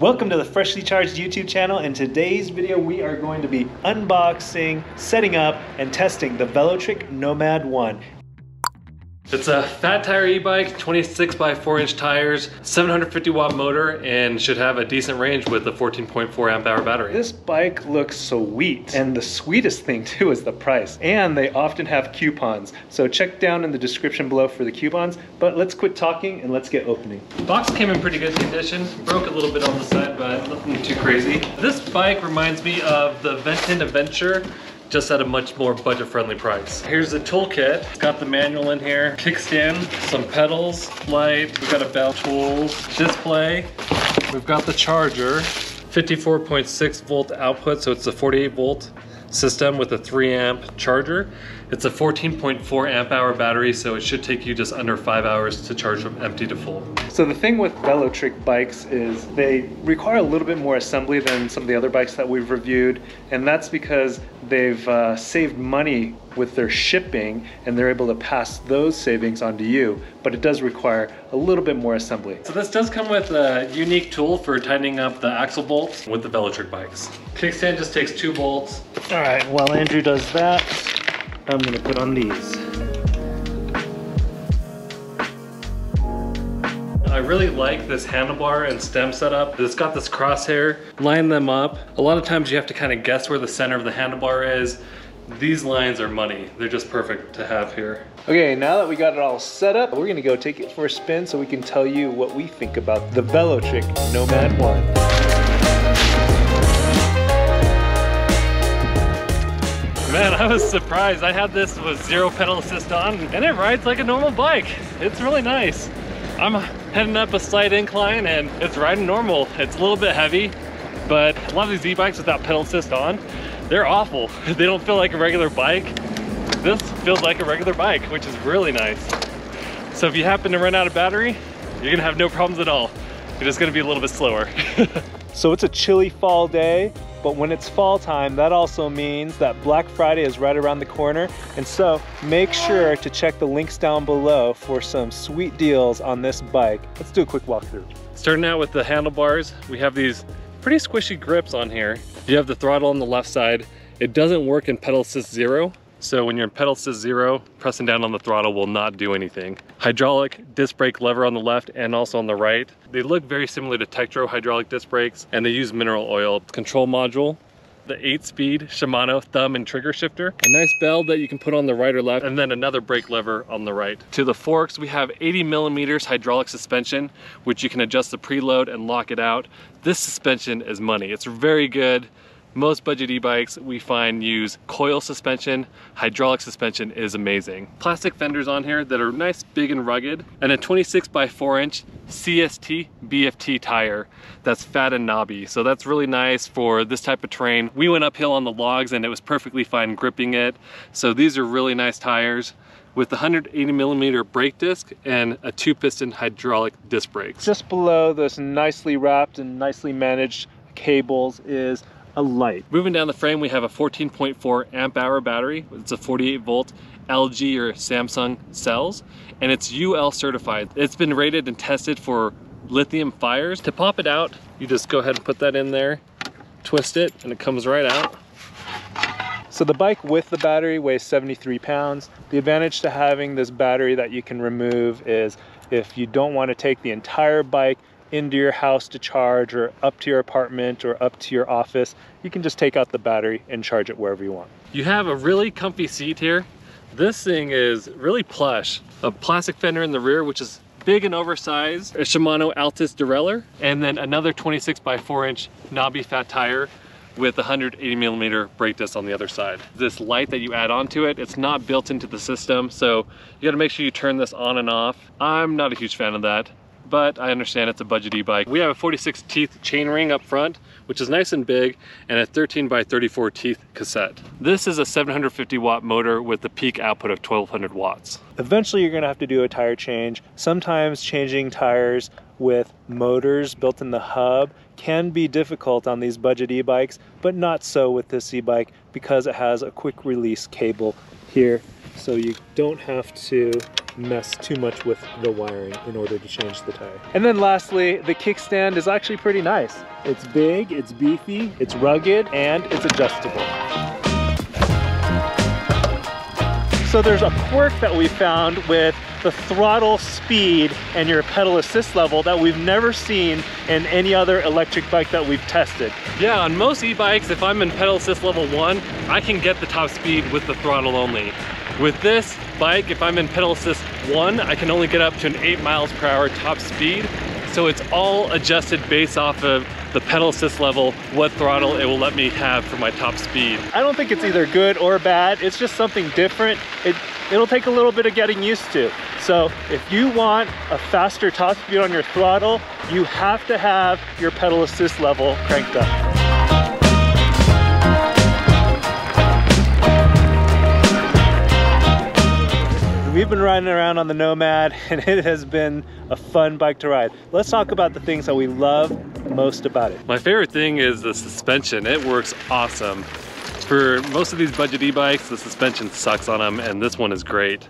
Welcome to the Freshly Charged YouTube channel. In today's video, we are going to be unboxing, setting up, and testing the Velotric Nomad 1. It's a fat tire e-bike, 26 by 4 inch tires, 750 watt motor, and should have a decent range with a 14.4 amp hour battery. This bike looks sweet, and the sweetest thing too is the price. And they often have coupons, so check down in the description below for the coupons. But let's quit talking and let's get opening. The box came in pretty good condition, broke a little bit on the side, but nothing too crazy. This bike reminds me of the Venton Adventure, just at a much more budget-friendly price. Here's the toolkit. It's got the manual in here, kickstand, some pedals, light, we've got a belt, tools, display. We've got the charger, 54.6 volt output, so it's a 48 volt system with a 3 amp charger. It's a 14.4 amp hour battery, so it should take you just under 5 hours to charge from empty to full. So the thing with Velotric bikes is they require a little bit more assembly than some of the other bikes that we've reviewed, and that's because they've saved money with their shipping and they're able to pass those savings on to you, but it does require a little bit more assembly. So this does come with a unique tool for tightening up the axle bolts with the Velotric bikes. Kickstand just takes 2 bolts. All right, while Andrew does that, I'm gonna put on these. I really like this handlebar and stem setup. It's got this crosshair, line them up. A lot of times you have to kind of guess where the center of the handlebar is. These lines are money. They're just perfect to have here. Okay, now that we got it all set up, we're gonna go take it for a spin so we can tell you what we think about the Velotric Nomad 1. Man, I was surprised. I had this with 0 pedal assist on, and it rides like a normal bike. It's really nice. I'm heading up a slight incline and it's riding normal. It's a little bit heavy, but a lot of these e-bikes without pedal assist on, they're awful. They don't feel like a regular bike. This feels like a regular bike, which is really nice. So if you happen to run out of battery, you're gonna have no problems at all. You're just gonna be a little bit slower. So it's a chilly fall day, but when it's fall time, that also means that Black Friday is right around the corner. And so make sure to check the links down below for some sweet deals on this bike. Let's do a quick walkthrough. Starting out with the handlebars, we have these pretty squishy grips on here. You have the throttle on the left side. It doesn't work in pedal assist 0. So when you're in pedal assist 0, pressing down on the throttle will not do anything. Hydraulic disc brake lever on the left and also on the right. They look very similar to Tektro hydraulic disc brakes, and they use mineral oil. Control module, the 8-speed Shimano thumb and trigger shifter, a nice bell that you can put on the right or left, and then another brake lever on the right. To the forks, we have 80 millimeters hydraulic suspension, which you can adjust the preload and lock it out. This suspension is money. It's very good. Most budget e-bikes we find use coil suspension. Hydraulic suspension is amazing. Plastic fenders on here that are nice, big and rugged, and a 26 by 4 inch CST BFT tire that's fat and knobby. So that's really nice for this type of terrain. We went uphill on the logs and it was perfectly fine gripping it. So these are really nice tires with the 180 millimeter brake disc and a 2-piston hydraulic disc brakes. Just below this nicely wrapped and nicely managed cables is a light. Moving down the frame, we have a 14.4 amp hour battery. It's a 48 volt LG or Samsung cells, and it's UL certified. It's been rated and tested for lithium fires. To pop it out, you just go ahead and put that in there, twist it, and it comes right out. So the bike with the battery weighs 73 pounds. The advantage to having this battery that you can remove is if you don't want to take the entire bike into your house to charge, or up to your apartment, or up to your office, you can just take out the battery and charge it wherever you want. You have a really comfy seat here. This thing is really plush. A plastic fender in the rear, which is big and oversized, a Shimano Altus derailleur, and then another 26 by 4 inch knobby fat tire with 180 millimeter brake disc on the other side. This light that you add onto it, it's not built into the system, so you gotta make sure you turn this on and off. I'm not a huge fan of that, but I understand it's a budget e-bike. We have a 46 teeth chainring up front, which is nice and big, and a 13 by 34 teeth cassette. This is a 750 watt motor with a peak output of 1200 watts. Eventually you're gonna have to do a tire change. Sometimes changing tires with motors built in the hub can be difficult on these budget e-bikes, but not so with this e-bike because it has a quick release cable here. So you don't have to mess too much with the wiring in order to change the tire. And then lastly, the kickstand is actually pretty nice. It's big, it's beefy, it's rugged, and it's adjustable. So there's a quirk that we found with the throttle speed and your pedal assist level that we've never seen in any other electric bike that we've tested. Yeah, on most e-bikes, if I'm in pedal assist level 1, I can get the top speed with the throttle only. With this bike, if I'm in pedal assist 1, I can only get up to an 8 miles per hour top speed. So it's all adjusted based off of the pedal assist level, what throttle it will let me have for my top speed. I don't think it's either good or bad. It's just something different. It'll take a little bit of getting used to. So if you want a faster top speed on your throttle, you have to have your pedal assist level cranked up. We've been riding around on the Nomad and it has been a fun bike to ride. Let's talk about the things that we love most about it. My favorite thing is the suspension. It works awesome. For most of these budget e-bikes, the suspension sucks on them, and this one is great.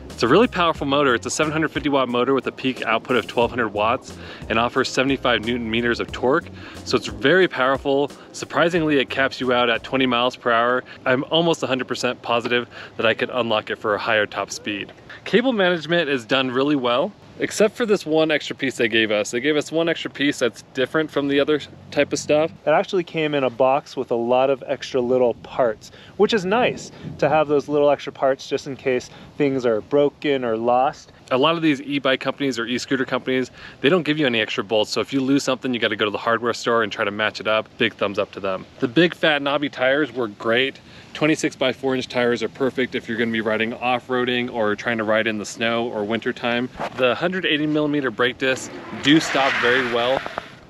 It's a really powerful motor. It's a 750 watt motor with a peak output of 1200 watts and offers 75 Newton meters of torque. So it's very powerful. Surprisingly, it caps you out at 20 miles per hour. I'm almost 100% positive that I could unlock it for a higher top speed. Cable management is done really well, except for this one extra piece they gave us. They gave us one extra piece that's different from the other type of stuff. It actually came in a box with a lot of extra little parts, which is nice to have those little extra parts just in case things are broken or lost. A lot of these e-bike companies or e-scooter companies, they don't give you any extra bolts. So if you lose something, you got to go to the hardware store and try to match it up. Big thumbs up to them. The big fat knobby tires were great. 26 by 4-inch tires are perfect if you're going to be riding off-roading or trying to ride in the snow or winter time. The 180 millimeter brake discs do stop very well,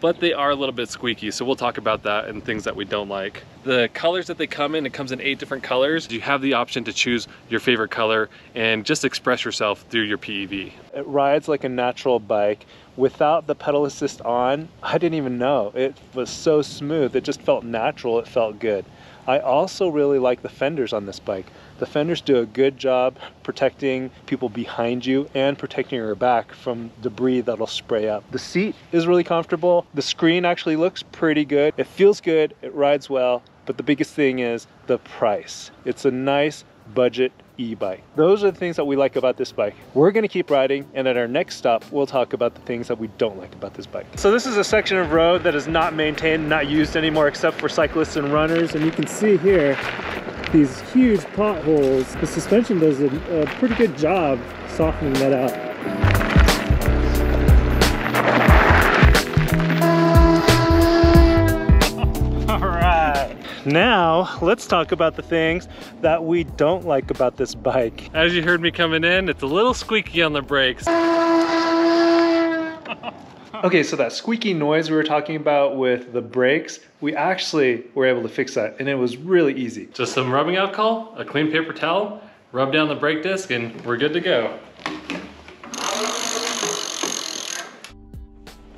but they are a little bit squeaky, so we'll talk about that and things that we don't like. The colors that they come in, it comes in 8 different colors. You have the option to choose your favorite color and just express yourself through your PEV. It rides like a natural bike. Without the pedal assist on, I didn't even know. It was so smooth, it just felt natural, it felt good. I also really like the fenders on this bike. The fenders do a good job protecting people behind you and protecting your back from debris that'll spray up. The seat is really comfortable. The screen actually looks pretty good. It feels good, it rides well, but the biggest thing is the price. It's a nice budget e-bike. Those are the things that we like about this bike. We're gonna keep riding, and at our next stop, we'll talk about the things that we don't like about this bike. So this is a section of road that is not maintained, not used anymore except for cyclists and runners, and you can see here these huge potholes. The suspension does a pretty good job softening that out. Now, let's talk about the things that we don't like about this bike. As you heard me coming in, it's a little squeaky on the brakes. Okay, so that squeaky noise we were talking about with the brakes, we actually were able to fix that, and it was really easy. Just some rubbing alcohol, a clean paper towel, rub down the brake disc, and we're good to go.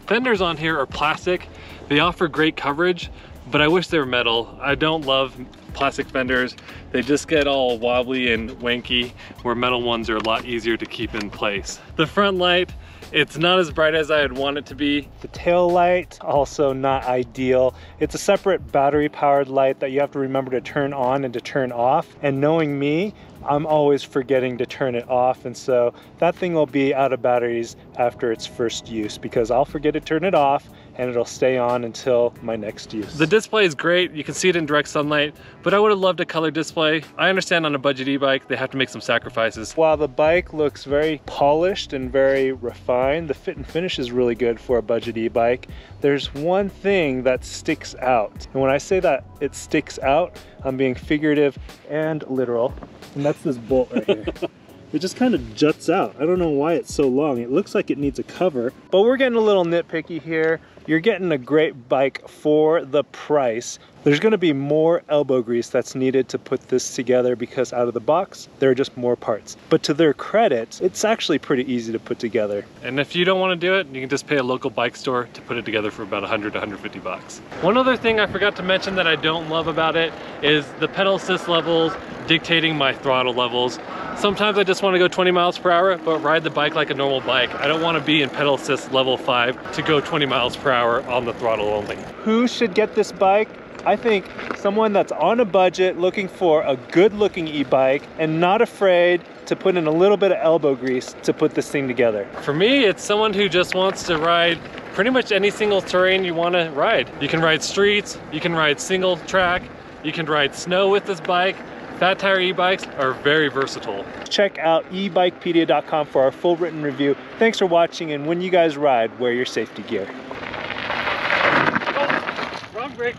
Fenders on here are plastic. They offer great coverage, but I wish they were metal. I don't love plastic fenders. They just get all wobbly and wanky, where metal ones are a lot easier to keep in place. The front light, it's not as bright as I'd want it to be. The tail light, also not ideal. It's a separate battery powered light that you have to remember to turn on and to turn off. And knowing me, I'm always forgetting to turn it off, and so that thing will be out of batteries after its first use because I'll forget to turn it off and it'll stay on until my next use. The display is great. You can see it in direct sunlight, but I would have loved a color display. I understand on a budget e-bike, they have to make some sacrifices. While the bike looks very polished and very refined, the fit and finish is really good for a budget e-bike. There's one thing that sticks out. And when I say that it sticks out, I'm being figurative and literal. And that's this bolt right here. It just kind of juts out. I don't know why it's so long. It looks like it needs a cover, but we're getting a little nitpicky here. You're getting a great bike for the price. There's gonna be more elbow grease that's needed to put this together because out of the box, there are just more parts. But to their credit, it's actually pretty easy to put together. And if you don't wanna do it, you can just pay a local bike store to put it together for about 100 to 150 bucks. One other thing I forgot to mention that I don't love about it is the pedal assist levels dictating my throttle levels. Sometimes I just want to go 20 miles per hour, but ride the bike like a normal bike. I don't want to be in pedal assist level 5 to go 20 miles per hour on the throttle only. Who should get this bike? I think someone that's on a budget looking for a good looking e-bike and not afraid to put in a little bit of elbow grease to put this thing together. For me, it's someone who just wants to ride pretty much any single terrain you want to ride. You can ride streets, you can ride single track, you can ride snow with this bike. Fat tire e-bikes are very versatile. Check out ebikepedia.com for our full written review. Thanks for watching, and when you guys ride, wear your safety gear. Oh, wrong brake.